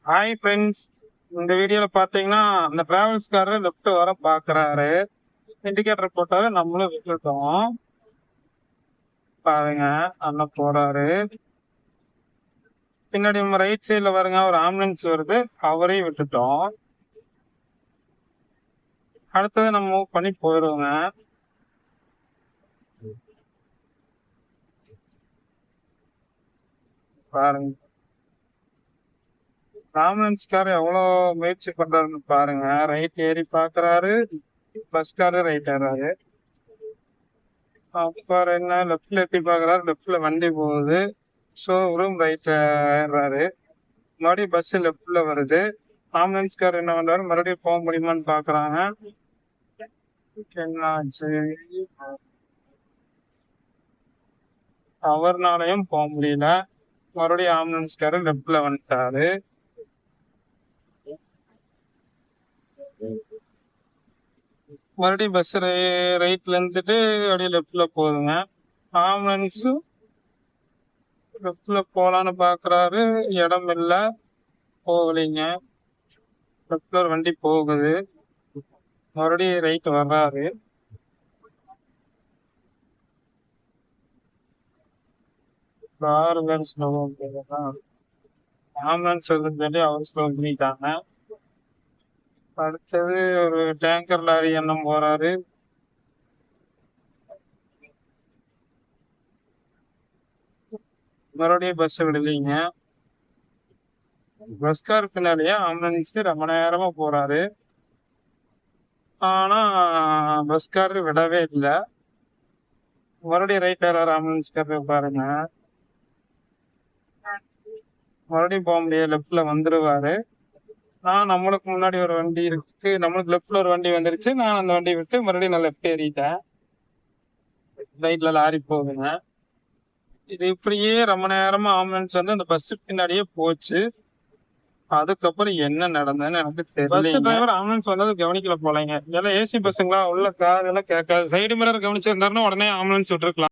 Hi friends. இந்த வீடியோல பாத்தீங்கன்னா அந்த டிராவல்ஸ்காரர் லெஃப்ட் வர பாக்குறாரு. இண்டிகேட்டர் போட்டாரு, நம்மளும் விட்டுட்டோம். பாருங்க, அண்ணன் போறாரு. பின்னாடி நம்ம ரைட் சைட்ல பாருங்க ஒரு ஆம்புலன்ஸ் வருது, அவரையும் விட்டுட்டோம். அடுத்தது நம்ம மூவ் பண்ணி போயிடுவோங்க. பாருங்க, ஆம்புலன்ஸ்காரர் எவ்வளவு முயற்சி பண்றாருன்னு பாருங்க. ரைட் ஏறி பாக்குறாரு, பஸ்காரர் ரைட் ஏறாரு. அப்புறம் என்ன, லெஃப்ட்ல எட்டி பாக்குறாரு, லெஃப்ட்ல வண்டி போகுது. ஷோரூம் ரைட் ஏறாரு. மறுபடியும் பஸ் லெஃப்ட்ல வருது. ஆம்புலன்ஸ்கார் என்ன பண்றாரு, மறுபடியும் போக முடியுமான்னு பாக்குறாங்க. என்னாச்சு, அவர்னாலையும் போக முடியல. மறுபடியும் ஆம்புலன்ஸ்காரு லெஃப்ட்ல வந்துட்டாரு. மறுபடியும் பஸ் ரைட்ல இருந்துட்டு அப்படியே லெஃப்ட்ல போகுதுங்க. ஆம்புலன்ஸும் லெஃப்ட்ல போலான்னு பாக்குறாரு, இடம் இல்ல, போகலைங்க. லெஃப்ட்ல ஒரு வண்டி போகுது, மறுபடியும் ரைட் வர்றாரு. கார் வேற ஸ்லோ ஆம்புலன்ஸ் சொல்லி அவர் ஸ்லோ பண்ணிட்டாங்க. அடுத்தது ஒரு டேங்கர் லாரி எண்ணம் போறாரு. மறுபடியும் பஸ் விடலைங்க. பஸ்கார் பின்னாலேயே ஆம்புலன்ஸ் ரொம்ப நேரமா போறாரு. ஆனா பஸ்காரரு விடவே இல்லை. மறுபடியும் ரைட் ஏறாரு ஆம்புலன்ஸ்காரரு. பாருங்க, மறுபடியும் போக முடியாது, லெஃப்ட்ல வந்துருவாரு. நான் நம்மளுக்கு முன்னாடி ஒரு வண்டி இருக்கு, நம்மளுக்கு லெஃப்ட்ல ஒரு வண்டி வந்துருச்சு. நான் அந்த வண்டியை விட்டு மறுபடியும் நான் லெஃப்ட் ஏறிட்டேன். ரைட்ல லாரி போகுதுங்க. இது இப்படியே ரொம்ப நேரமா ஆம்புலன்ஸ் வந்து அந்த பஸ் பின்னாடியே போச்சு. அதுக்கப்புறம் என்ன நடந்ததுன்னு எனக்கு தெரியல. பஸ் டிரைவர் ஆம்புலன்ஸ் வந்தது கவனிக்கல போலங்க. இதெல்லாம் ஏசி பஸ்ஸுங்களா, உள்ள கார் எல்லாம் கேட்காது. சைடு மிரர் கவனிச்சிருந்தாருன்னா உடனே ஆம்புலன்ஸ் விட்டுருக்கலாம்.